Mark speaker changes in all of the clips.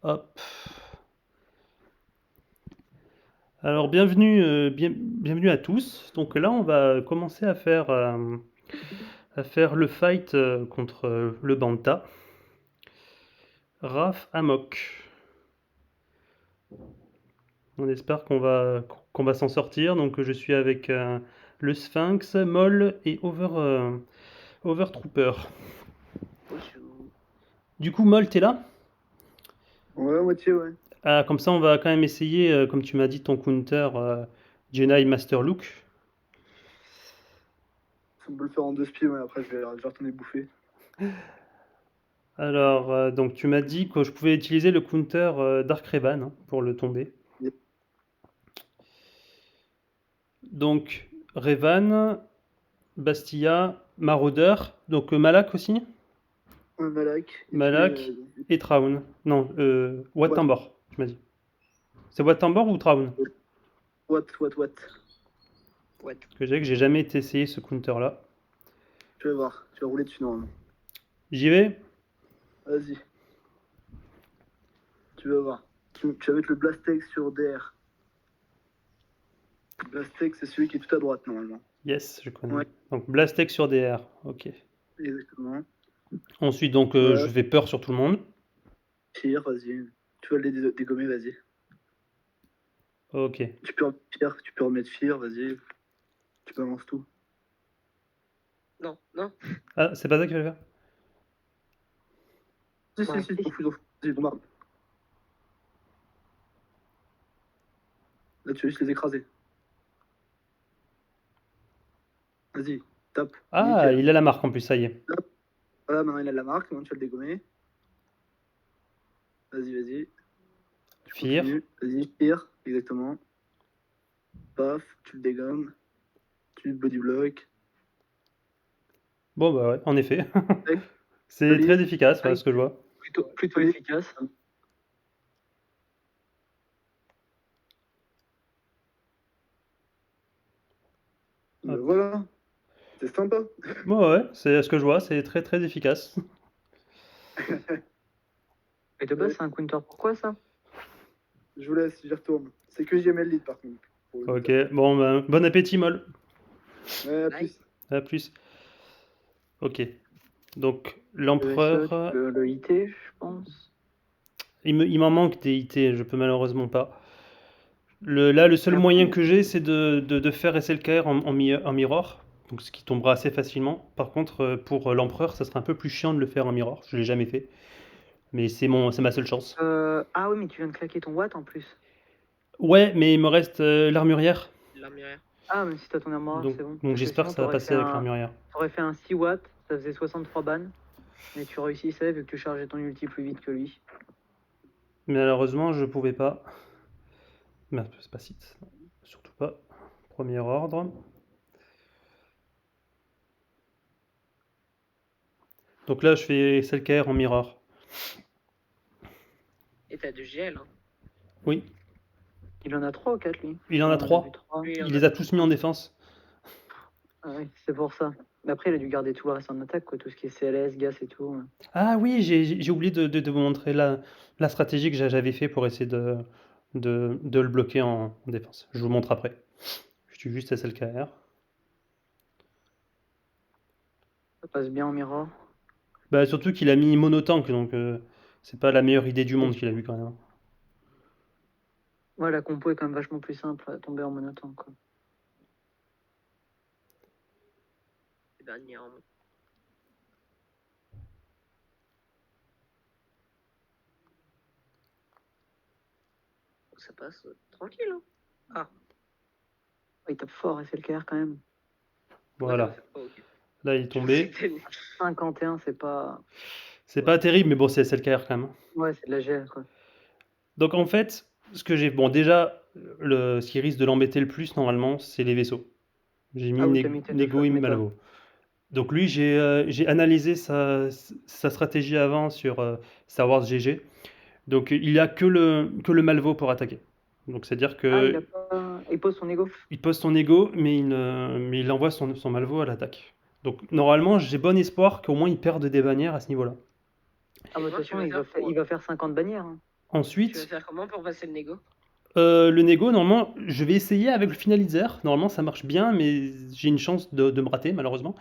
Speaker 1: Hop. Alors, bienvenue à tous. Donc là, on va commencer à faire le fight contre le Banta. Raph Amok. On espère qu'on va s'en sortir. Donc, je suis avec le Sphinx, Moll et Overtrooper.
Speaker 2: Bonjour.
Speaker 1: Du coup, Moll, t'es là?
Speaker 3: Ouais, à moitié, ouais.
Speaker 1: Ah, comme ça, on va quand même essayer, comme tu m'as dit, ton counter Jedi Master Look.
Speaker 3: On peut le faire en deux spies, ouais. Après, je vais retourner bouffer.
Speaker 1: Alors, donc tu m'as dit que je pouvais utiliser le counter Dark Revan hein, pour le tomber.
Speaker 3: Yep.
Speaker 1: Donc, Revan, Bastilla, Marauder, donc Malak aussi.
Speaker 3: Un Malak. Et
Speaker 1: Malak et Traun. Non, Wat Tambor, tu m'as dit. C'est Wat Tambor ou Traun?
Speaker 3: What.
Speaker 1: Que j'ai jamais essayé ce counter là.
Speaker 3: Tu vas voir, tu vas rouler dessus normalement.
Speaker 1: J'y vais.
Speaker 3: Vas-y. Tu vas voir. Tu vas mettre le Blastex sur DR. Blastex, c'est celui qui est tout à droite normalement.
Speaker 1: Yes, je connais.
Speaker 3: Ouais.
Speaker 1: Donc Blastex sur DR, ok.
Speaker 3: Exactement.
Speaker 1: Ensuite, donc
Speaker 3: Ouais.
Speaker 1: je fais peur sur tout le monde.
Speaker 3: Tire, vas-y. Tu vas le dégommer, vas-y.
Speaker 1: Ok.
Speaker 3: Tu peux remettre Fear, vas-y. Tu balances tout.
Speaker 2: Non.
Speaker 1: Ah, c'est pas ça qu'il fallait faire?
Speaker 3: Si, t'en fous. Vas-y, bombarde. Là, tu vas juste les écraser. Vas-y, tape.
Speaker 1: Ah,
Speaker 3: Nickel.
Speaker 1: il a la marque en plus, ça y est.
Speaker 3: Voilà, maintenant il a la marque, maintenant tu vas le dégommer. Vas-y. Tu
Speaker 1: Fear.
Speaker 3: continues. Vas-y, Fear, exactement. Paf, tu le dégommes. Tu le body block.
Speaker 1: Bon, bah ouais, en effet. C'est très efficace, voilà ce que je vois.
Speaker 3: Plutôt efficace. Voilà, c'est sympa.
Speaker 1: Bon, ouais, c'est ce que je vois, c'est très très efficace.
Speaker 4: Et de base, c'est un counter. Pourquoi ça?
Speaker 3: Je vous laisse, j'y retourne. C'est que JML lead par contre.
Speaker 1: Ok, bon, ben, bon appétit, Moll.
Speaker 3: Ouais, à plus.
Speaker 1: À plus. Ok. Donc, l'empereur.
Speaker 4: Le IT, je pense.
Speaker 1: Il m'en manque des IT, je peux malheureusement pas. Là, le seul moyen que j'ai, c'est de faire SLKR en mirror, donc ce qui tombera assez facilement. Par contre, pour l'empereur, ça sera un peu plus chiant de le faire en mirror. Je l'ai jamais fait. Mais c'est ma seule chance.
Speaker 4: Ah oui, mais tu viens de claquer ton watt en plus.
Speaker 1: Ouais, mais il me reste l'armurière.
Speaker 4: Ah, mais si t'as ton armure, c'est bon.
Speaker 1: Donc j'espère que ça va passer avec l'armurière.
Speaker 4: T'aurais fait un 6 watts, ça faisait 63 bannes. Mais tu réussissais vu que tu chargeais ton ulti plus vite que lui.
Speaker 1: Mais malheureusement, je pouvais pas. Merde, c'est pas site. Surtout pas. Premier ordre. Donc là, je fais SLKR en mirror.
Speaker 2: Et t'as du GL, hein.
Speaker 1: Oui.
Speaker 4: Il en a 3 ou 4 lui?
Speaker 1: Il en a 3. Il les a tous mis en défense.
Speaker 4: Ah oui, c'est pour ça. Mais après, il a dû garder tout le reste en attaque, quoi. Tout ce qui est CLS, gas et tout.
Speaker 1: Ah oui, j'ai oublié de vous montrer la stratégie que j'avais fait pour essayer de le bloquer en défense. Je vous montre après. Je tue juste SLKR.
Speaker 4: Ça passe bien en mirror.
Speaker 1: Bah surtout qu'il a mis monotank, donc c'est pas la meilleure idée du monde qu'il a eu quand même.
Speaker 4: Ouais, la compo est quand même vachement plus simple à tomber en monotank, quoi.
Speaker 2: Ça passe tranquille, hein. Ah.
Speaker 4: Il tape fort, SLKR quand même.
Speaker 1: Voilà. Là, il est tombé.
Speaker 4: 51, c'est pas...
Speaker 1: C'est pas terrible, mais bon, c'est SLKR quand même.
Speaker 4: Ouais, c'est de la GL, quoi.
Speaker 1: Donc en fait, ce que j'ai... Bon, déjà, ce qui risque de l'embêter le plus, normalement, c'est les vaisseaux. J'ai mis Nego et Malvo. Donc lui, j'ai analysé sa stratégie avant sur Star Wars GG. Donc il n'y a que le Malvo pour attaquer. Donc c'est-à-dire que...
Speaker 4: il pose son ego.
Speaker 1: Il pose son ego, mais il envoie son Malvo à l'attaque. Donc normalement, j'ai bon espoir qu'au moins il perde des bannières à ce niveau-là.
Speaker 4: Ah bah de toute façon, il va faire 50 bannières. Hein.
Speaker 2: vas
Speaker 1: Ensuite,
Speaker 2: faire comment pour passer le négo?
Speaker 1: le négo, normalement, je vais essayer avec le finalizer. Normalement, ça marche bien, mais j'ai une chance de me rater, malheureusement.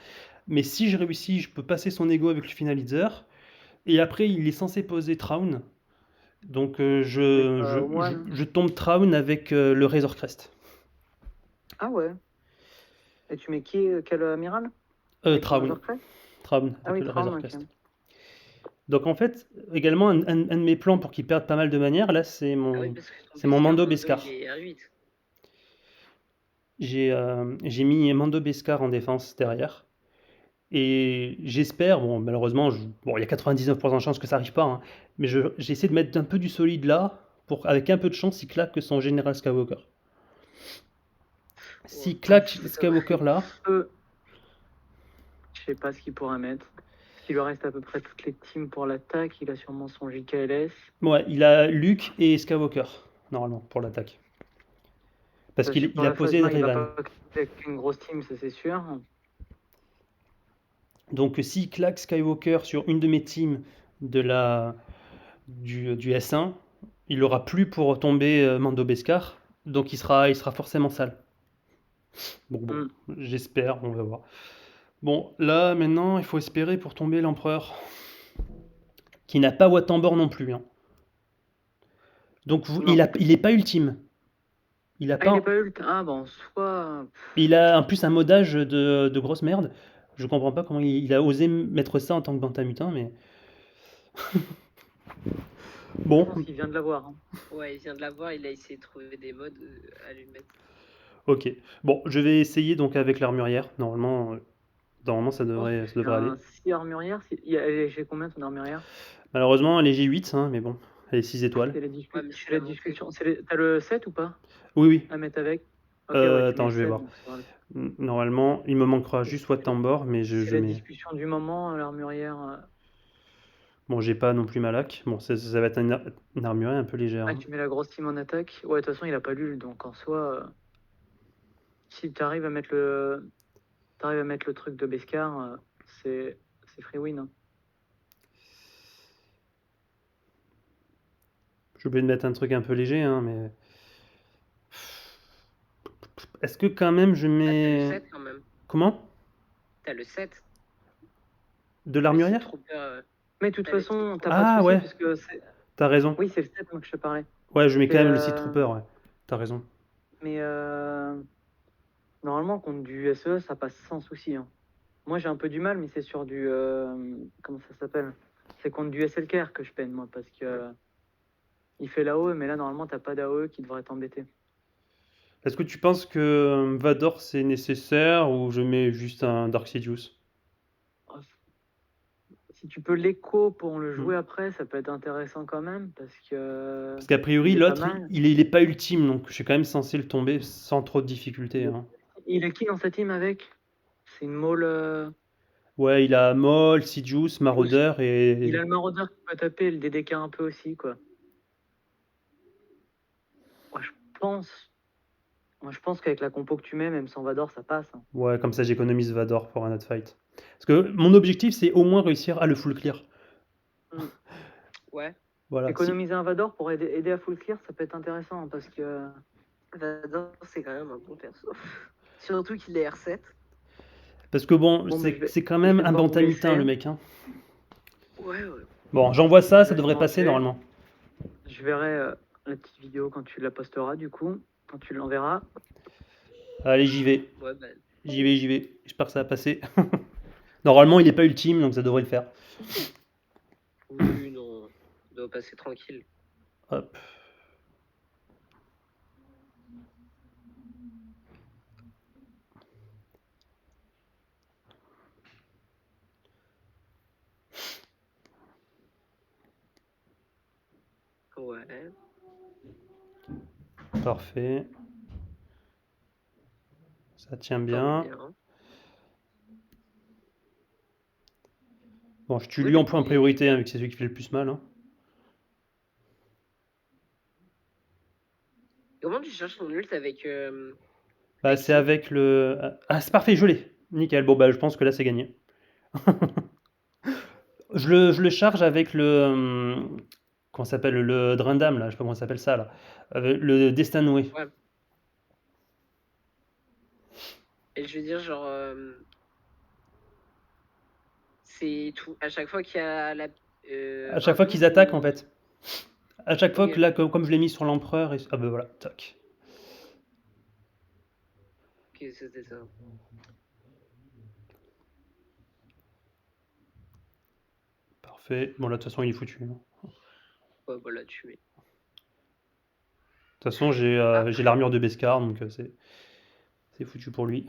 Speaker 1: Mais si je réussis, je peux passer son ego avec le finalizer. Et après, il est censé poser Traun. Donc, je tombe Traun avec le Razor Crest.
Speaker 4: Ah ouais. Et tu mets quel amiral?
Speaker 1: Traun. Traun,
Speaker 4: Ah oui,
Speaker 1: avec le
Speaker 4: Traun,
Speaker 1: Razor
Speaker 4: ok.
Speaker 1: Crest. Donc en fait, également, un de mes plans pour qu'il perde pas mal de manière, là, c'est
Speaker 2: Ah oui,
Speaker 1: mon,
Speaker 2: parce que ton
Speaker 1: c'est mon Mando
Speaker 2: Beskar,
Speaker 1: Beskar.
Speaker 2: il est R8.
Speaker 1: J'ai mis Mando Beskar en défense derrière. Et j'espère, bon, malheureusement, bon, il y a 99% de chances que ça arrive pas, hein, mais j'essaie de mettre un peu du solide là, pour, avec un peu de chance, il claque son général Skywalker. S'il claque Skywalker là,
Speaker 4: je sais pas ce qu'il pourra mettre. Parce qu'il lui reste à peu près toutes les teams pour l'attaque. Il a sûrement son JKLS.
Speaker 1: ouais, il a Luke et Skywalker, normalement, pour l'attaque. Parce qu'il a posé
Speaker 4: Il va
Speaker 1: Revan.
Speaker 4: pas avec une grosse team, ça c'est sûr.
Speaker 1: Donc s'il claque Skywalker sur une de mes teams du S1, il aura plus pour tomber Mando Beskar, donc il sera forcément sale. Bon, j'espère, on va voir. Bon, là, maintenant, il faut espérer pour tomber l'empereur, qui n'a pas Watambor non plus. Hein. Donc, il est pas ultime.
Speaker 4: Il est pas ultime. Ah bon, soit...
Speaker 1: Il a en plus un modage de grosse merde. Je comprends pas comment il a osé mettre ça en tant que bantamutin, mais... Bon.
Speaker 4: Il vient de l'avoir. Hein.
Speaker 2: Ouais, il vient de l'avoir, il a essayé de trouver des modes à lui mettre.
Speaker 1: Ok. Bon, je vais essayer donc avec l'armurière. Normalement, ça devrait aller.
Speaker 4: 6 armurières. J'ai combien ton armurière?
Speaker 1: Malheureusement, elle est G8, hein, mais bon, elle est 6 étoiles.
Speaker 4: C'est la discussion. T'as le 7 ou pas?
Speaker 1: Oui.
Speaker 4: À mettre avec?
Speaker 1: Attends, je vais voir. Normalement, il me manquera juste Watambor, mais je
Speaker 4: la
Speaker 1: mets...
Speaker 4: discussion du moment, l'armurière...
Speaker 1: Bon, j'ai pas non plus Malak. Bon, ça va être une armurière un peu légère.
Speaker 4: Ah, tu mets la grosse team en attaque? Ouais, de toute façon, il a pas lu, donc en soi... Si tu arrives à mettre le truc de Beskar, c'est free win. Hein.
Speaker 1: Je vais mettre un truc un peu léger, hein, mais... Est-ce que quand même je mets...
Speaker 2: T'as le 7 quand même.
Speaker 1: Comment?
Speaker 2: T'as le 7.
Speaker 1: De l'armurière?
Speaker 4: Mais de toute façon, t'as
Speaker 1: pas
Speaker 4: de soucis,
Speaker 1: ouais.
Speaker 4: parce que
Speaker 1: t'as raison.
Speaker 4: Oui, c'est le 7 moi que je te parlais.
Speaker 1: Ouais, je mets quand même le Sith Trooper, ouais. T'as raison.
Speaker 4: Mais normalement, contre du SE, ça passe sans souci. Hein. Moi, j'ai un peu du mal, mais c'est sur du... comment ça s'appelle? C'est contre du SLKR que je peine, moi, parce que... il fait l'AOE, mais là, normalement, t'as pas d'AOE qui devrait t'embêter.
Speaker 1: Est-ce que tu penses que Vador, c'est nécessaire, ou je mets juste un Dark Sidious?
Speaker 4: Si tu peux l'écho pour le jouer après, ça peut être intéressant quand même, parce
Speaker 1: qu'a priori, l'autre, il est pas ultime, donc je suis quand même censé le tomber sans trop de difficultés. Hein.
Speaker 4: Il a qui dans sa team avec? C'est une Maul...
Speaker 1: Ouais, il a Maul, Sidious, Maraudeur et...
Speaker 4: Il a le Maraudeur qui peut taper, le DDK un peu aussi, quoi. Moi, je pense qu'avec la compo que tu mets, même sans Vador, ça passe. Hein.
Speaker 1: Ouais, comme ça, j'économise Vador pour un autre fight. Parce que mon objectif, c'est au moins réussir à le full clear.
Speaker 2: Ouais.
Speaker 1: Voilà,
Speaker 4: économiser un Vador pour aider à full clear, ça peut être intéressant, parce que...
Speaker 2: Vador, c'est quand même un bon perso. Surtout qu'il est R7.
Speaker 1: Parce que bon c'est quand même un bantamutin, le mec. Hein.
Speaker 2: Ouais.
Speaker 1: Bon, j'envoie ça, ça devrait passer normalement.
Speaker 4: Je verrai la petite vidéo quand tu la posteras, du coup. Quand tu l'enverras.
Speaker 1: Allez, j'y vais.
Speaker 2: Ouais, bah...
Speaker 1: J'y vais. J'espère que ça va passer. Normalement, il est pas ultime, donc ça devrait le faire.
Speaker 2: Oui, non. Ça doit passer tranquille.
Speaker 1: Hop.
Speaker 2: Ouais.
Speaker 1: Parfait. Ça tient bien. Bon, je tue lui en point priorité, hein, vu que c'est celui qui fait le plus mal. Hein.
Speaker 2: Comment tu cherches ton ult avec...
Speaker 1: Bah, c'est avec le... Ah, c'est parfait, je l'ai. Nickel. Bon, bah, je pense que là, c'est gagné. je le charge avec le... comment ça s'appelle, le Drindam, là, je sais pas comment ça s'appelle ça, là. Le Destin Noué.
Speaker 2: Ouais. Et je veux dire, genre, c'est tout. À chaque fois qu'il y a
Speaker 1: À chaque fois qu'ils
Speaker 2: double
Speaker 1: attaquent,
Speaker 2: ou-
Speaker 1: en fait. À chaque fois
Speaker 2: Ok.
Speaker 1: que là, comme je l'ai mis sur l'empereur, ah ben voilà, tac.
Speaker 2: Ok, c'était ça.
Speaker 1: Parfait. Bon, là, de toute façon, il est foutu, hein.
Speaker 2: Ouais, voilà, tu mets.
Speaker 1: De toute façon, j'ai l'armure de Beskar, donc c'est foutu pour lui.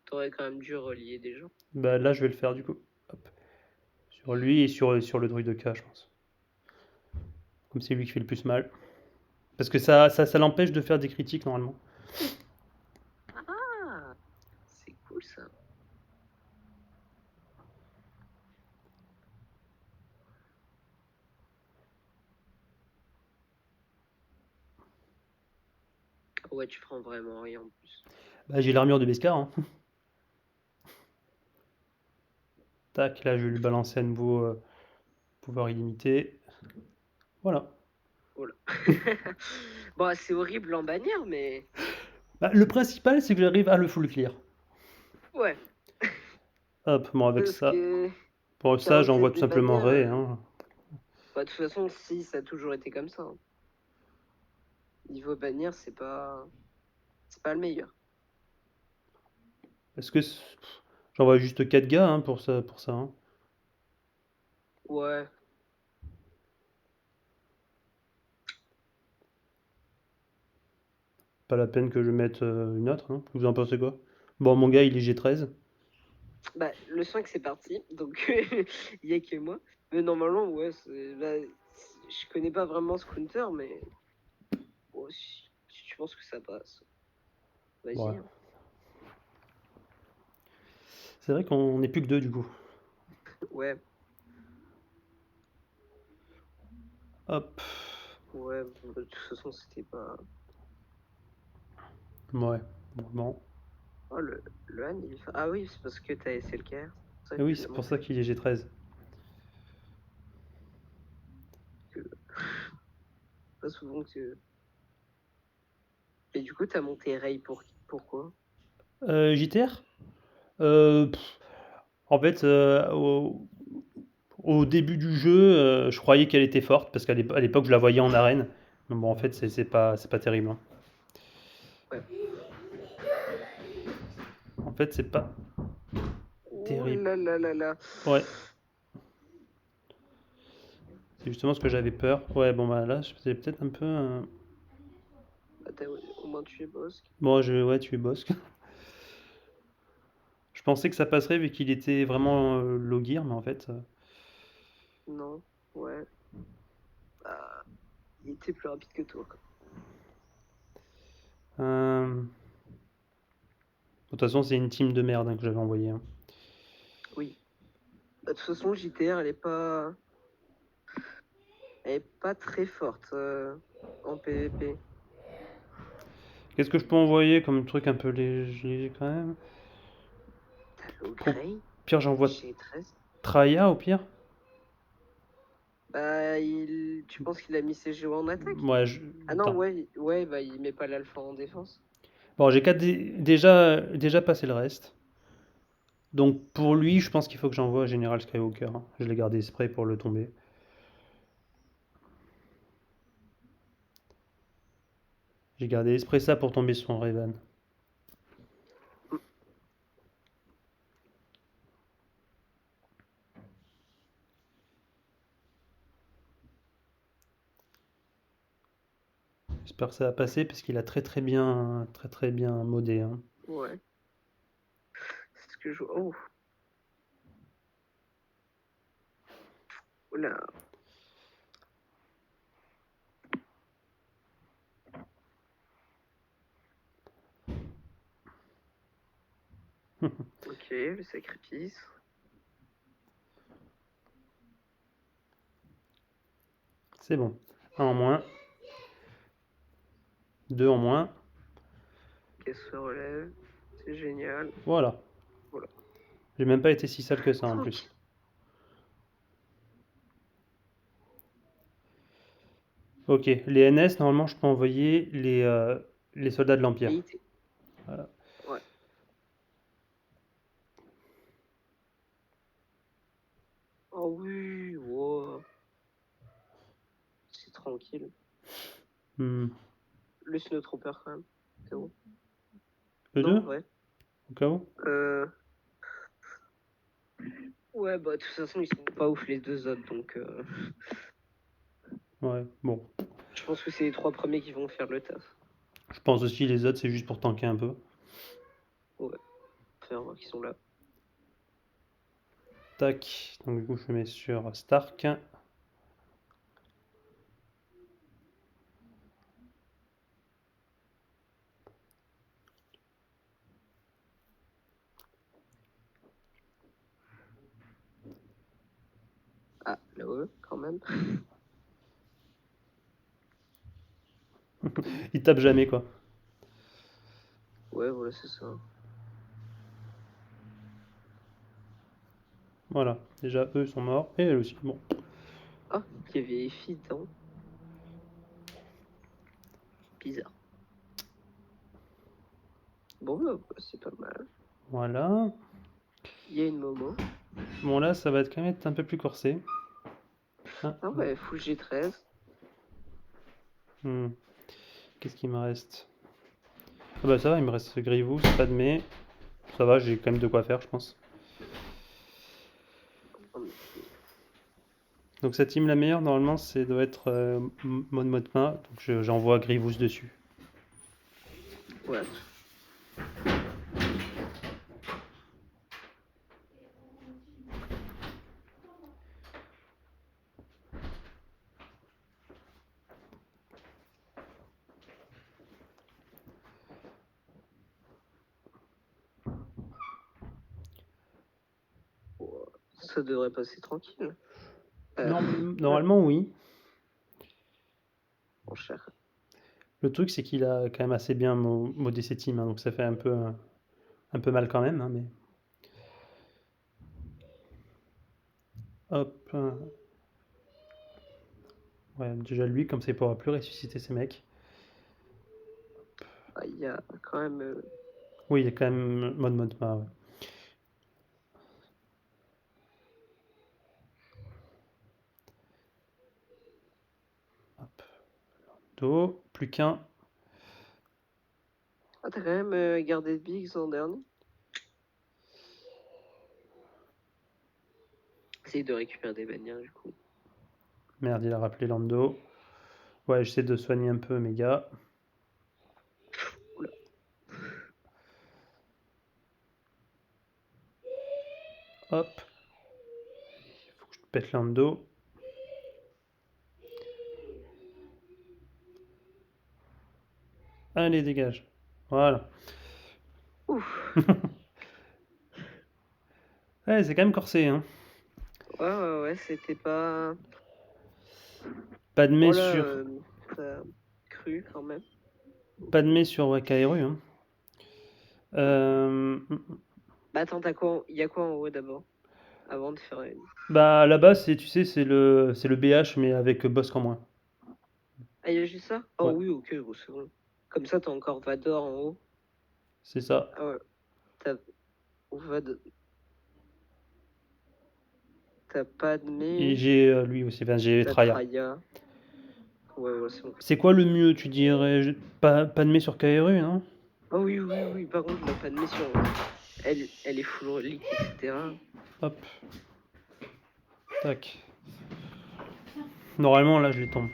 Speaker 2: T'aurais quand même dû relier des gens.
Speaker 1: Bah là, je vais le faire du coup. Hop. Sur lui et sur le druide de K, je pense. Comme c'est lui qui fait le plus mal. Parce que ça l'empêche de faire des critiques normalement.
Speaker 2: Ah, c'est cool ça. Ouais, tu prends vraiment rien en plus.
Speaker 1: Bah, j'ai l'armure de Beskar, hein. Tac, là, je vais lui balancer à nouveau pouvoir illimité. Voilà.
Speaker 2: Voilà. Bon, c'est horrible en bannière, mais
Speaker 1: Bah, le principal, c'est que j'arrive à le full clear.
Speaker 2: ouais.
Speaker 1: Hop, bon, avec
Speaker 2: Parce
Speaker 1: ça.
Speaker 2: que
Speaker 1: Pour ça,
Speaker 2: 47
Speaker 1: j'envoie tout
Speaker 2: des
Speaker 1: simplement
Speaker 2: bannières,
Speaker 1: Ray, hein.
Speaker 2: bah, de toute façon, si, ça a toujours été comme ça. Hein. Niveau bannière, c'est pas le meilleur.
Speaker 1: Est-ce que j'envoie juste 4 gars hein, pour ça, hein.
Speaker 2: Ouais.
Speaker 1: Pas la peine que je mette une autre, hein. Vous en pensez quoi? Bon, mon gars, il est G13.
Speaker 2: Bah, le 5 c'est parti, donc il y a que moi. Mais normalement, ouais, je connais pas vraiment ce counter, mais bon, si tu penses que ça passe, vas-y.
Speaker 1: Ouais.
Speaker 2: Hein.
Speaker 1: C'est vrai qu'on n'est plus que deux du coup.
Speaker 2: Ouais,
Speaker 1: Hop.
Speaker 2: ouais, de toute façon, c'était pas.
Speaker 1: Ouais. Bon.
Speaker 2: Oh, le Han, ah oui, c'est parce que t'as SLKR.
Speaker 1: Et oui, c'est pour ça qu'il est G13.
Speaker 2: Pas souvent que. Et du coup, t'as monté Ray pourquoi?
Speaker 1: JTR en fait, au début du jeu, je croyais qu'elle était forte parce qu'à l'époque, je la voyais en arène. Mais bon, en fait, c'est pas terrible. Hein.
Speaker 2: Ouais.
Speaker 1: En fait, c'est pas terrible.
Speaker 2: Oh là là là là.
Speaker 1: Ouais. C'est justement ce que j'avais peur. Ouais, bon, bah là, c'est peut-être un peu.
Speaker 2: Bah, t'as au moins tué Bosque.
Speaker 1: Bon, ouais, tu es Bosque. Je pensais que ça passerait vu qu'il était vraiment low gear, mais en fait.
Speaker 2: Non, ouais. Bah, il était plus rapide que toi. Quoi.
Speaker 1: De toute façon, c'est une team de merde hein, que j'avais envoyée. Hein.
Speaker 2: Oui. Bah, de toute façon, JTR, elle est pas très forte en PvP.
Speaker 1: Qu'est-ce que je peux envoyer comme truc un peu léger quand même?
Speaker 2: T'as Logrey,
Speaker 1: Pire, j'envoie
Speaker 2: G13.
Speaker 1: Traya au pire.
Speaker 2: Bah, tu penses qu'il a mis ses géos en attaque?
Speaker 1: Ouais,
Speaker 2: Ah non,
Speaker 1: attends.
Speaker 2: ouais, bah il met pas l'alpha en défense.
Speaker 1: Bon, j'ai déjà passé le reste. Donc pour lui, je pense qu'il faut que j'envoie Général Skywalker. Hein. Je l'ai gardé exprès pour le tomber. J'ai gardé exprès ça pour tomber sur Revan. J'espère que ça va passer parce qu'il a très bien modé. Hein.
Speaker 2: Ouais. C'est ce que je. Oh. Oula. Ok, le sacrifice.
Speaker 1: C'est bon. 1 en moins. 2 en moins.
Speaker 2: Caisse se relève. C'est génial.
Speaker 1: Voilà.
Speaker 2: Voilà.
Speaker 1: J'ai même pas été si sale que ça en plus. Ok, les NS, normalement, je peux envoyer les soldats de l'Empire.
Speaker 2: Militaire.
Speaker 1: Voilà.
Speaker 2: Ouais. Oh oui, wow. C'est tranquille.
Speaker 1: Hmm.
Speaker 2: Le Snowtrooper quand même. C'est bon.
Speaker 1: Eux
Speaker 2: Non,
Speaker 1: deux,
Speaker 2: ouais.
Speaker 1: au cas où?
Speaker 2: Ouais, bah de toute façon, ils sont pas ouf les deux autres, donc
Speaker 1: Ouais, bon.
Speaker 2: je pense que c'est les 3 premiers qui vont faire le taf.
Speaker 1: Je pense aussi les autres, c'est juste pour tanker un peu.
Speaker 2: Ouais, faire voir qu'ils sont là.
Speaker 1: Tac, donc du coup, je mets sur Stark.
Speaker 2: Ah, là-haut, quand même.
Speaker 1: Ils tapent jamais, quoi.
Speaker 2: Ouais, voilà, c'est ça.
Speaker 1: Voilà, déjà, eux sont morts, et elle aussi. Bon,
Speaker 2: Ah, il y avait Effie dedans. Bizarre. Bon, bah, c'est pas mal.
Speaker 1: voilà.
Speaker 2: Il y a une Momo.
Speaker 1: Bon, là, ça va quand même être un peu plus corsé.
Speaker 2: Ah ouais, full G13.
Speaker 1: Hmm. Qu'est-ce qu'il me reste? Ah bah ça va, il me reste Grievous, Padmé. Ça va, j'ai quand même de quoi faire, je pense. Donc cette team la meilleure, normalement, c'est doit être Mon Mothma. Donc j'envoie Grievous dessus.
Speaker 2: Ouais. Oh, ça devrait passer tranquille.
Speaker 1: Normalement, oui.
Speaker 2: Mon cher.
Speaker 1: Le truc, c'est qu'il a quand même assez bien modé ses teams, hein, donc ça fait un peu mal quand même, hein, mais... Hop. Ouais, déjà lui, comme ça, il pourra plus ressusciter ses mecs.
Speaker 2: Ah, il y a quand même.
Speaker 1: Oui, il y a quand même Mon Mothma, ouais. Hop. Do, plus qu'un.
Speaker 2: Ah, t'as quand même gardé Biggs en dernier. Essaye de récupérer des bannières du coup.
Speaker 1: Merde, il a rappelé Lando. Ouais, j'essaie de soigner un peu mes gars.
Speaker 2: Oula.
Speaker 1: Hop. Il faut que je pète Lando. Allez, dégage. Voilà.
Speaker 2: Ouf.
Speaker 1: Ouais, c'est quand même corsé, hein.
Speaker 2: Ouais, c'était pas.
Speaker 1: Padmé
Speaker 2: Voilà,
Speaker 1: sur,
Speaker 2: t'as cru quand même.
Speaker 1: Padmé sur ouais, Kaeru, hein.
Speaker 2: Bah attends, t'as quoi il y a quoi en haut d'abord? Avant de faire une.
Speaker 1: Bah là-bas, tu sais, c'est le BH, mais avec Bossk en moins.
Speaker 2: Ah, il y a juste ça? Oh
Speaker 1: Ouais,
Speaker 2: oui, ok, bon, c'est bon. Comme ça, t'as encore Vador en haut.
Speaker 1: c'est ça.
Speaker 2: Ah ouais. T'as T'as
Speaker 1: Et
Speaker 2: Padmé,
Speaker 1: j'ai lui aussi, enfin, j'ai
Speaker 2: t'as
Speaker 1: Traya.
Speaker 2: Traya. Ouais, c'est bon.
Speaker 1: C'est quoi le mieux, tu dirais? Padmé sur Kaeru, non?
Speaker 2: Oh oui. Par contre, la Padmé sur. Elle est full relique, etc.
Speaker 1: Hop, tac. Normalement, là, je les tombe.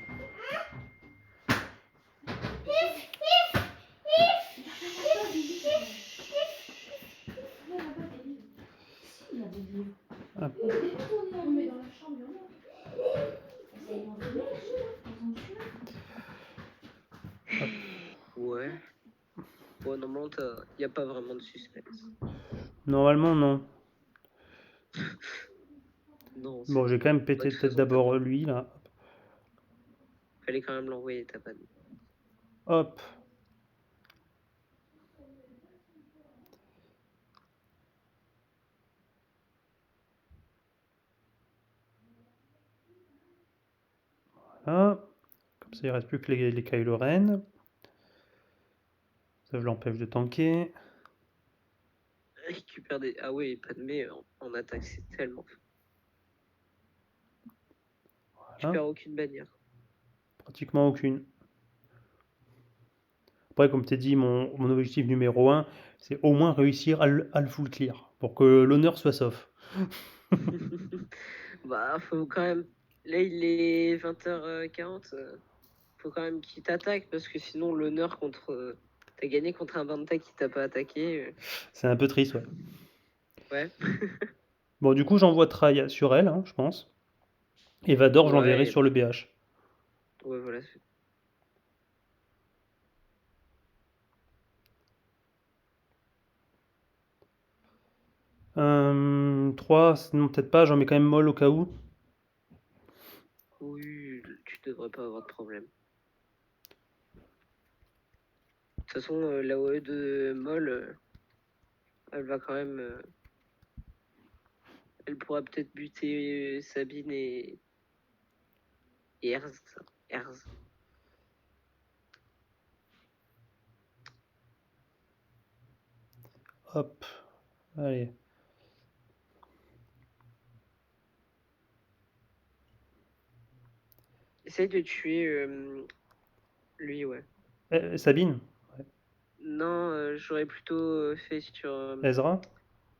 Speaker 1: Hop.
Speaker 2: Ouais. Bon, normalement, y a pas vraiment de suspense.
Speaker 1: Normalement, non.
Speaker 2: Non, c'est
Speaker 1: Bon, j'ai
Speaker 2: bon.
Speaker 1: quand même
Speaker 2: Bah, de
Speaker 1: pété
Speaker 2: toute
Speaker 1: peut-être
Speaker 2: façon,
Speaker 1: d'abord lui, là.
Speaker 2: fallait quand même l'envoyer, ta Padmé.
Speaker 1: Hop. Voilà. Comme Ça, il reste plus que les Kylo Ren. Ça, je l'empêche de tanker.
Speaker 2: Récupère des. Ah ouais, Padmé en attaque, c'est tellement fort. Tu
Speaker 1: Voilà.
Speaker 2: perds aucune bannière.
Speaker 1: Pratiquement aucune. Après, comme t'ai dit, mon objectif numéro 1, c'est au moins réussir à le full clear. Pour que l'honneur soit sauf.
Speaker 2: Bah, faut quand même. Là, il est 20h40. Faut quand même qu'il t'attaque parce que sinon, l'honneur contre. T'as gagné contre un Banta qui t'a pas attaqué.
Speaker 1: C'est un peu triste, ouais.
Speaker 2: Ouais.
Speaker 1: Bon, du coup, j'envoie Trail sur elle, hein, je pense. Et Vador, je l'enverrai
Speaker 2: Ouais,
Speaker 1: sur le BH.
Speaker 2: ouais, voilà.
Speaker 1: Euh, 3, non, peut-être pas, j'en mets quand même molle au cas où.
Speaker 2: Oui, tu devrais pas avoir de problème. De toute façon, la OE de Moll, elle va quand même. Elle pourra peut-être buter Sabine et Erz. Erz.
Speaker 1: Hop, allez.
Speaker 2: Essaye de tuer lui, ouais.
Speaker 1: Sabine,
Speaker 2: Non, j'aurais plutôt fait sur
Speaker 1: Ezra.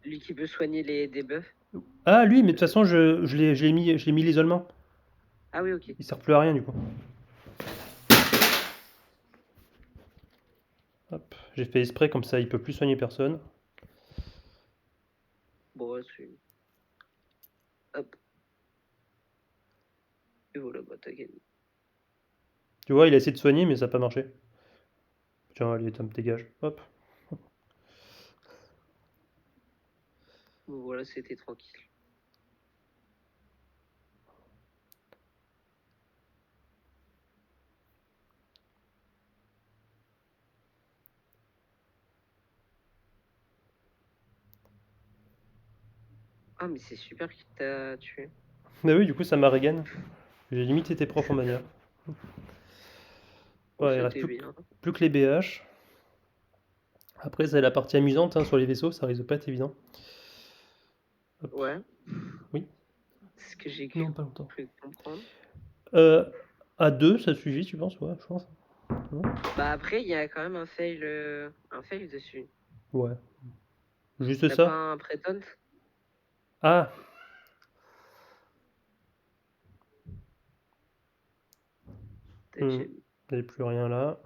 Speaker 2: lui qui peut soigner les debuffs.
Speaker 1: Ah, lui, mais de toute façon, je l'ai mis l'isolement.
Speaker 2: Ah oui, ok.
Speaker 1: Il sert plus à rien, du coup. Hop, j'ai fait exprès, comme ça, il peut plus soigner personne.
Speaker 2: Bon, ouais, c'est. Hop. Et voilà, bah t'as gagné.
Speaker 1: Tu vois, il a essayé de soigner, mais ça n'a pas marché. Tiens, allez, Tom, dégage. Hop.
Speaker 2: Bon, voilà, c'était tranquille. Ah, mais c'est super qu'il t'a tué.
Speaker 1: Mais oui, du coup, ça m'a regain. J'ai limite été propre en manière.
Speaker 2: Oh,
Speaker 1: Ouais, il reste
Speaker 2: c'était bien.
Speaker 1: plus que les BH. Après, c'est la partie amusante hein, sur les vaisseaux, ça risque de pas être évident. Hop.
Speaker 2: Ouais.
Speaker 1: Oui.
Speaker 2: C'est ce que j'ai
Speaker 1: Non, pas longtemps.
Speaker 2: cru comprendre.
Speaker 1: À 2, ça suffit, tu penses? Ouais, je pense. Non.
Speaker 2: Bah après, il y a quand même un fail dessus.
Speaker 1: Ouais. Juste
Speaker 2: T'as
Speaker 1: ça?
Speaker 2: pas un prétont?
Speaker 1: Ah!
Speaker 2: T'as déjà
Speaker 1: Il n'y a plus rien là.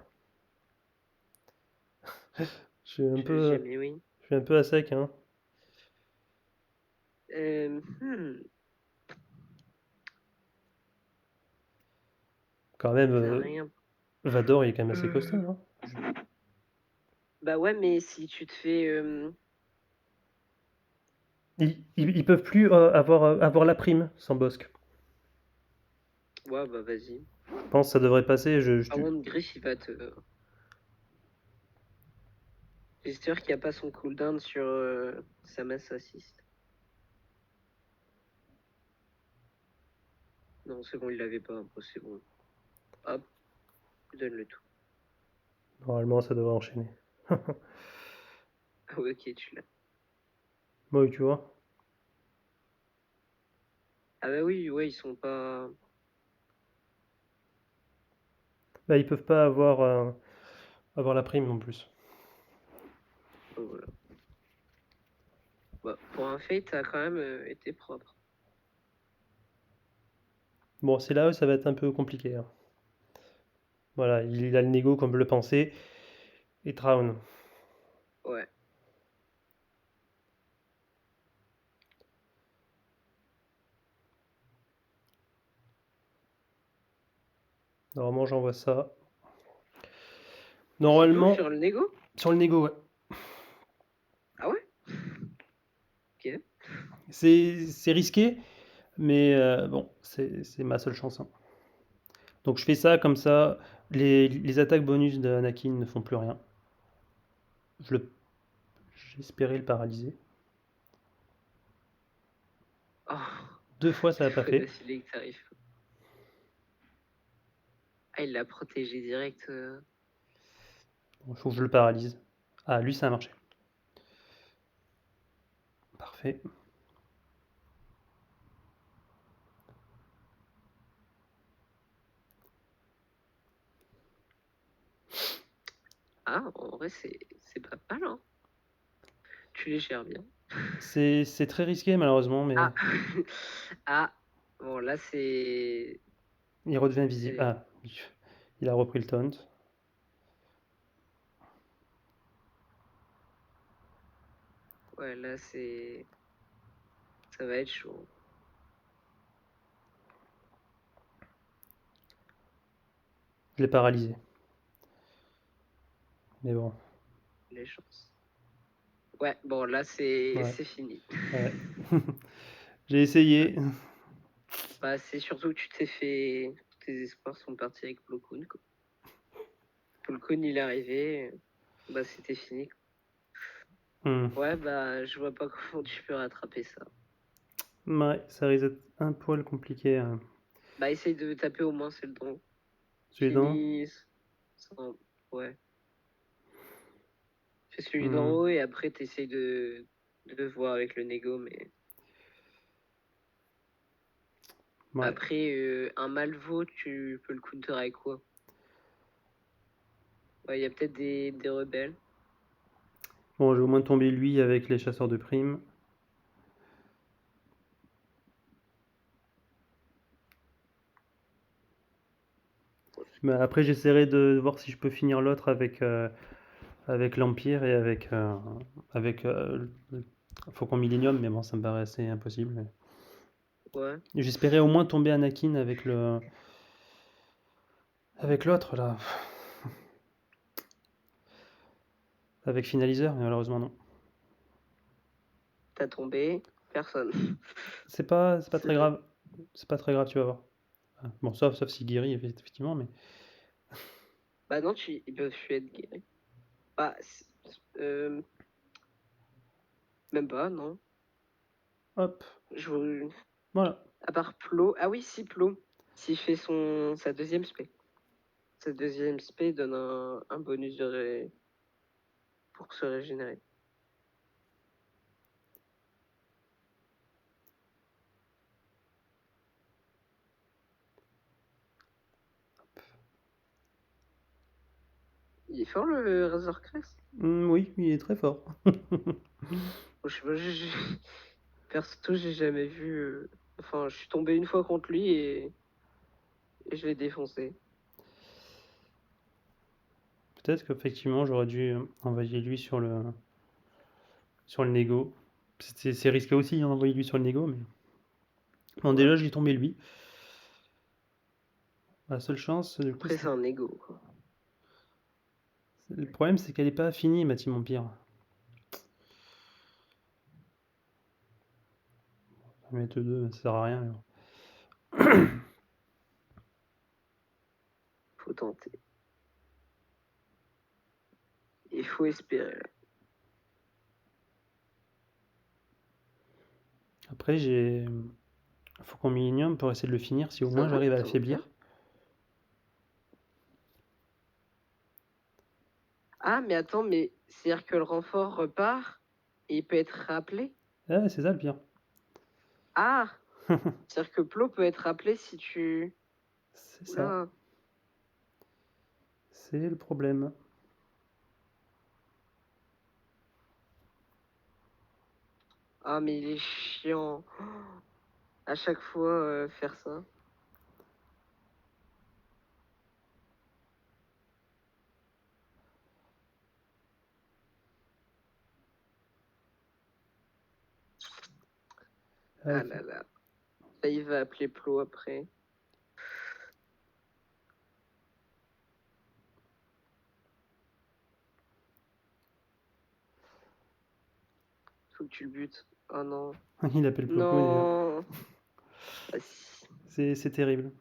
Speaker 1: Je suis un
Speaker 2: j'ai
Speaker 1: peu,
Speaker 2: jamais, oui.
Speaker 1: je suis un peu à sec, hein.
Speaker 2: Hmm,
Speaker 1: Quand même,
Speaker 2: t'as rien.
Speaker 1: Vador, il est quand même assez costaud, non?
Speaker 2: Bah ouais, mais si tu te fais.
Speaker 1: Ils peuvent plus avoir la prime sans Bosque.
Speaker 2: Ouais, bah vas-y.
Speaker 1: Je pense que ça devrait passer.
Speaker 2: Par contre, Griff, il va te. J'espère qu'il n'y a pas son cooldown sur sa masse assist. Non, c'est bon, il l'avait pas. Bon, c'est bon. Hop, donne le tout.
Speaker 1: Normalement, ça devrait enchaîner.
Speaker 2: Ah ouais, ok, tu l'as.
Speaker 1: Moi, oui, tu vois.
Speaker 2: Ah bah oui, ouais, ils sont pas.
Speaker 1: Bah, ils peuvent pas avoir la prime non plus.
Speaker 2: Oh, voilà. Bah, pour un fait, t'as quand même été propre.
Speaker 1: Bon, c'est là où ça va être un peu compliqué, hein. Voilà, il a le négo comme je le pensais. Et Traun.
Speaker 2: Ouais.
Speaker 1: Normalement, j'envoie ça.
Speaker 2: C'est
Speaker 1: Normalement,
Speaker 2: tout sur le négo?
Speaker 1: sur le négo, ouais.
Speaker 2: Ah ouais? Ok.
Speaker 1: C'est risqué, mais bon, c'est ma seule chance, hein. Donc je fais ça, comme ça, les attaques bonus d'Anakin ne font plus rien. J'espérais le paralyser.
Speaker 2: Oh,
Speaker 1: 2 fois, ça n'a pas
Speaker 2: fallait
Speaker 1: fait.
Speaker 2: vaciler que ça arrive. Ah, il l'a protégé direct.
Speaker 1: Bon, il faut que je le paralyse. Ah, lui, ça a marché. Parfait.
Speaker 2: Ah, en vrai, c'est pas mal, hein. Tu les gères bien.
Speaker 1: C'est très risqué, malheureusement, mais
Speaker 2: Ah, ah, bon, là,
Speaker 1: il redevient visible.
Speaker 2: c'est.
Speaker 1: Ah, il a repris le taunt.
Speaker 2: Ouais, là, c'est. Ça va être chaud.
Speaker 1: Je l'ai paralysé. Mais bon,
Speaker 2: Les chances. Ouais, bon, là, c'est
Speaker 1: ouais.
Speaker 2: fini.
Speaker 1: Ouais. J'ai essayé.
Speaker 2: Bah, c'est surtout que tu t'es fait. Tous tes espoirs sont partis avec Plo Koon, quoi. Plo Koon, il est arrivé. Bah, c'était fini.
Speaker 1: Hmm.
Speaker 2: Ouais, bah, je vois pas comment tu peux rattraper ça.
Speaker 1: Ouais, ça risque d'être un poil compliqué.
Speaker 2: Bah, essaye de taper au moins celle d'en haut.
Speaker 1: Celui d'en.
Speaker 2: Finis. Ouais. Fais celui d'en
Speaker 1: Hmm.
Speaker 2: haut et après, t'essayes de voir avec le négo, mais.
Speaker 1: Ouais.
Speaker 2: Après, un Malvo, tu peux le counter avec quoi? Ouais, il y a peut-être des rebelles.
Speaker 1: Bon, je vais au moins tomber lui avec les chasseurs de primes. Mais après, j'essaierai de voir si je peux finir l'autre avec l'Empire et avec Faucon Millenium, mais bon, ça me paraît assez impossible.
Speaker 2: Ouais.
Speaker 1: J'espérais au moins tomber Anakin avec l'autre là, avec Finaliseur, mais malheureusement non.
Speaker 2: T'as tombé, personne.
Speaker 1: C'est pas très grave. C'est pas très grave, tu vas voir. Bon, sauf si guérit, effectivement, mais.
Speaker 2: Bah non, ils peuvent fuir être guéris. Bah, euh, même pas, non.
Speaker 1: Hop,
Speaker 2: Je...
Speaker 1: voilà.
Speaker 2: À part Plo. Ah oui, si, Plo. S'il fait sa deuxième spé. Sa deuxième spé donne un bonus pour se régénérer. Il est fort le Razor Crest.
Speaker 1: Oui, il est très fort.
Speaker 2: Je sais pas, perso, j'ai jamais vu. Enfin, je suis tombé une fois contre lui et je l'ai défoncé.
Speaker 1: Peut-être qu'effectivement, j'aurais dû envoyer lui sur le négo. C'est risqué aussi d'envoyer lui sur le négo, mais. Bon,
Speaker 2: Ouais.
Speaker 1: déjà, j'ai tombé lui. La seule chance, du coup,
Speaker 2: Après, c'est un ego, quoi.
Speaker 1: le problème, c'est qu'elle est pas finie, ma team Empire. Mettre 2, ça sert à rien.
Speaker 2: Faut tenter. Il faut espérer.
Speaker 1: Après, j'ai Faucon Millenium pour essayer de le finir, si au
Speaker 2: Ça
Speaker 1: moins
Speaker 2: va,
Speaker 1: j'arrive à
Speaker 2: ça va bien.
Speaker 1: l'affaiblir.
Speaker 2: Ah, mais attends, mais c'est-à-dire que le renfort repart et il peut être rappelé?
Speaker 1: Ah, c'est ça le pire.
Speaker 2: Ah! C'est-à-dire que Plo peut être rappelé si tu.
Speaker 1: C'est ça.
Speaker 2: Oula.
Speaker 1: C'est le problème.
Speaker 2: Ah, mais il est chiant. À chaque fois, faire ça.
Speaker 1: Ah,
Speaker 2: Ah là là. Ça, il va appeler Plo après. Faut que tu le butes. Oh non.
Speaker 1: il appelle Ploco déjà.
Speaker 2: Non. Ah, si.
Speaker 1: C'est terrible.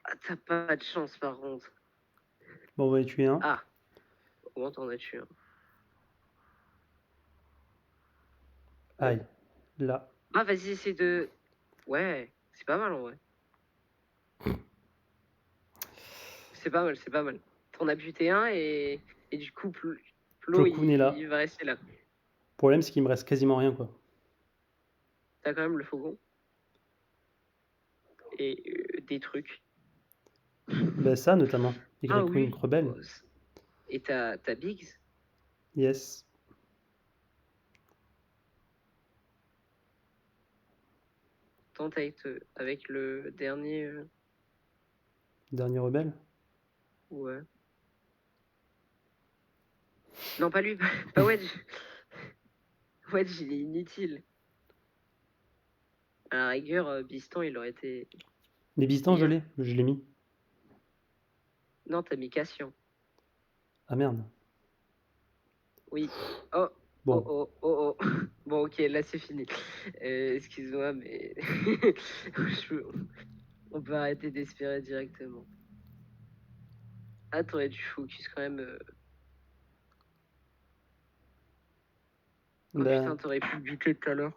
Speaker 2: Ah, t'as pas de chance par contre.
Speaker 1: Bon, on va y tuer un.
Speaker 2: Ah, au moins t'en as tué un.
Speaker 1: Aïe. Là.
Speaker 2: Ah, vas-y, essaie de. Ouais, c'est pas mal en vrai. c'est pas mal, c'est pas mal. T'en as buté un et du coup, Plo,
Speaker 1: Plo Koon est là.
Speaker 2: il va rester là.
Speaker 1: Le problème, c'est qu'il me reste quasiment rien, quoi.
Speaker 2: T'as quand même le faucon. Et des trucs.
Speaker 1: Ben ça, notamment.
Speaker 2: Ah
Speaker 1: Y-Wing
Speaker 2: oui.
Speaker 1: rebelle.
Speaker 2: Oh, et t'as Biggs.
Speaker 1: Yes.
Speaker 2: Tente avec le dernier.
Speaker 1: Dernier rebelle.
Speaker 2: Ouais. Non, pas lui, pas Wedge. Wedge, il est inutile. À la rigueur, Bistan, il aurait été.
Speaker 1: Mais Bistan, je l'ai mis.
Speaker 2: Non, t'as mis Cassian.
Speaker 1: Ah merde.
Speaker 2: Oui. Oh.
Speaker 1: Bon.
Speaker 2: Oh. Bon, ok, là c'est fini. Excuse-moi, mais on peut arrêter d'espérer directement. Ah, t'aurais dû focus quand même. Oh
Speaker 1: Ben,
Speaker 2: putain, t'aurais pu buter tout à l'heure.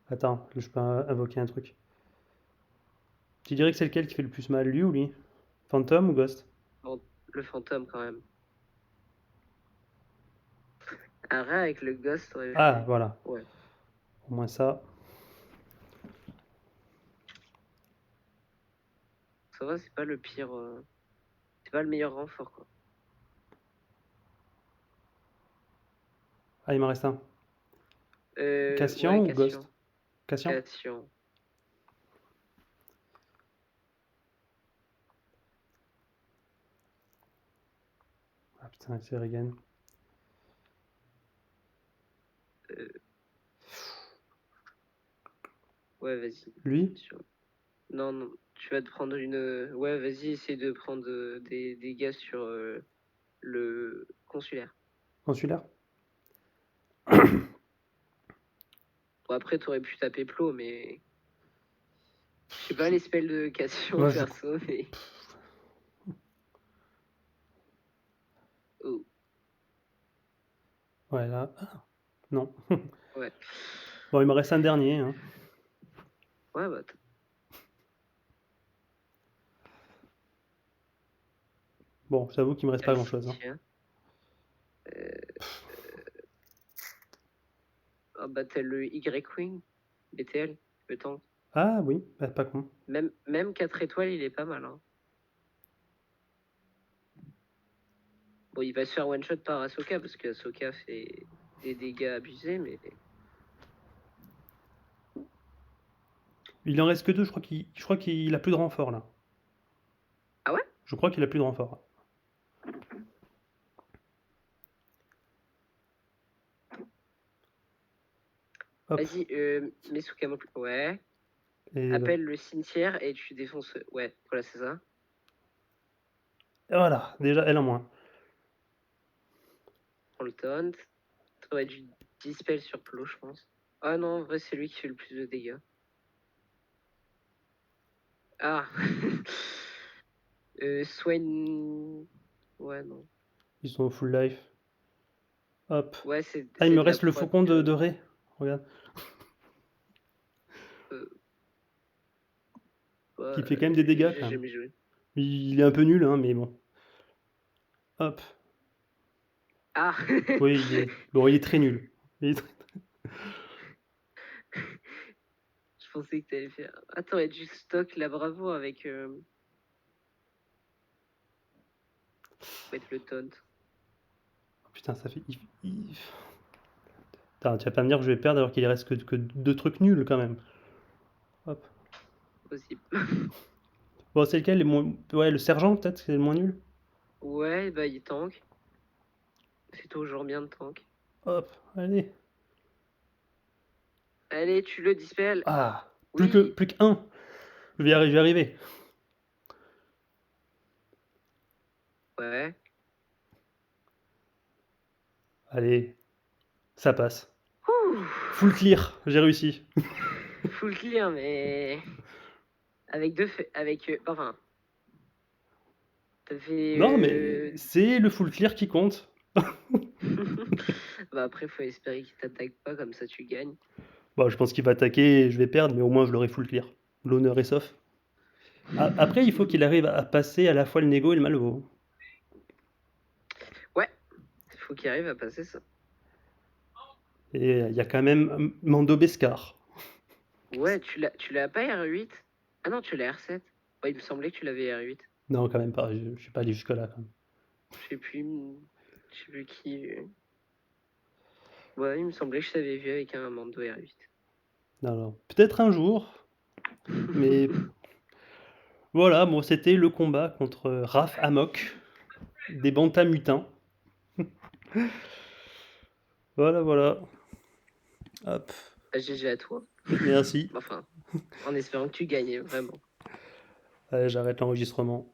Speaker 1: attends, je peux invoquer un truc. Tu dirais que c'est lequel qui fait le plus mal, lui ou lui? Phantom ou Ghost?
Speaker 2: Bon, le fantôme quand même. Un rat avec le ghost aurait
Speaker 1: Ah,
Speaker 2: fait.
Speaker 1: voilà.
Speaker 2: Ouais.
Speaker 1: Au moins ça.
Speaker 2: Ça va, c'est pas le pire. C'est pas le meilleur renfort, quoi.
Speaker 1: Ah, il m'en reste un. Cassian
Speaker 2: ouais,
Speaker 1: ou Ghost? Cassian?
Speaker 2: Cassian.
Speaker 1: Ah putain, c'est Regan.
Speaker 2: Ouais, vas-y.
Speaker 1: Lui?
Speaker 2: Non, tu vas te prendre une. Ouais, vas-y, essaye de prendre des dégâts sur le consulaire.
Speaker 1: Consulaire?
Speaker 2: Bon, après, t'aurais pu taper Plo, mais. Je sais pas les spells de Cassian
Speaker 1: Ouais,
Speaker 2: perso, mais. Oh.
Speaker 1: Ouais, là. Ah, non.
Speaker 2: Ouais.
Speaker 1: Bon, il me reste un dernier. Hein.
Speaker 2: Ouais, bah.
Speaker 1: Bon, j'avoue qu'il me reste pas grand-chose. Hein.
Speaker 2: Ah bah, t'as le Y-Wing, BTL, le tank.
Speaker 1: Ah oui, bah, pas con.
Speaker 2: Même 4 étoiles, il est pas mal. Hein. Bon, il va se faire one-shot par Ahsoka, parce que Ahsoka fait des dégâts abusés, mais.
Speaker 1: Il en reste que deux, je crois qu'il a plus de renfort là.
Speaker 2: Ah ouais?
Speaker 1: Je crois qu'il a plus de renfort.
Speaker 2: Vas-y, mets sous camouflage. Ouais.
Speaker 1: Et
Speaker 2: Appelle le cimetière et tu défonces. Ouais, voilà, c'est ça.
Speaker 1: Et voilà, déjà elle en moins.
Speaker 2: Prends le taunt. T'aurais dû dispel sur Plo, je pense. Ah non, en vrai, c'est lui qui fait le plus de dégâts. Ah Swain. Ouais, non.
Speaker 1: Ils sont au full life. Hop.
Speaker 2: Ouais, c'est.
Speaker 1: Ah, il me reste le faucon de Rey. Regarde. Qui fait quand même des dégâts.
Speaker 2: J'ai jamais joué.
Speaker 1: Il est un peu nul, hein, mais bon. Hop.
Speaker 2: Ah
Speaker 1: Oui, il est très nul.
Speaker 2: Je pensais que t'allais faire. Ah, t'aurais dû stock la bravo avec. Mettre le taunt.
Speaker 1: Oh, putain, ça fait. Attends, tu vas pas me dire que je vais perdre alors qu'il reste que deux trucs nuls quand même. Hop.
Speaker 2: Possible.
Speaker 1: Bon, c'est lequel les moins... Ouais, le sergent peut-être, c'est le moins nul.
Speaker 2: Ouais, bah il tank. C'est toujours bien de tank.
Speaker 1: Hop, allez.
Speaker 2: Allez, tu le dispel.
Speaker 1: Ah,
Speaker 2: oui.
Speaker 1: plus qu'un. Je vais y arriver.
Speaker 2: Ouais.
Speaker 1: Allez, ça passe.
Speaker 2: Ouh.
Speaker 1: Full clear, j'ai réussi.
Speaker 2: Full clear, mais avec deux faits, enfin. T'as fait.
Speaker 1: Non, mais c'est le full clear qui compte.
Speaker 2: Bah après, faut espérer qu'il t'attaque pas, comme ça tu gagnes.
Speaker 1: Bon, je pense qu'il va attaquer et je vais perdre, mais au moins je l'aurai full clear. L'honneur est sauf. Après, il faut qu'il arrive à passer à la fois le négo et le malvo.
Speaker 2: Ouais, il faut qu'il arrive à passer ça.
Speaker 1: Et il y a quand même Mando Beskar.
Speaker 2: Ouais, tu l'as pas R8? Ah non, tu l'as R7. Ouais, il me semblait que tu l'avais R8.
Speaker 1: Non, quand même pas. Je suis pas allé jusque-là. Quand même.
Speaker 2: Je sais plus qui. Ouais, il me semblait que je t'avais vu avec un Mando R8.
Speaker 1: Non. Peut-être un jour. Mais voilà, bon, c'était le combat contre Raph Amok, des bantas mutins. Voilà. Hop,
Speaker 2: GG à toi.
Speaker 1: merci.
Speaker 2: Enfin, en espérant que tu gagnes, vraiment.
Speaker 1: Allez, j'arrête l'enregistrement.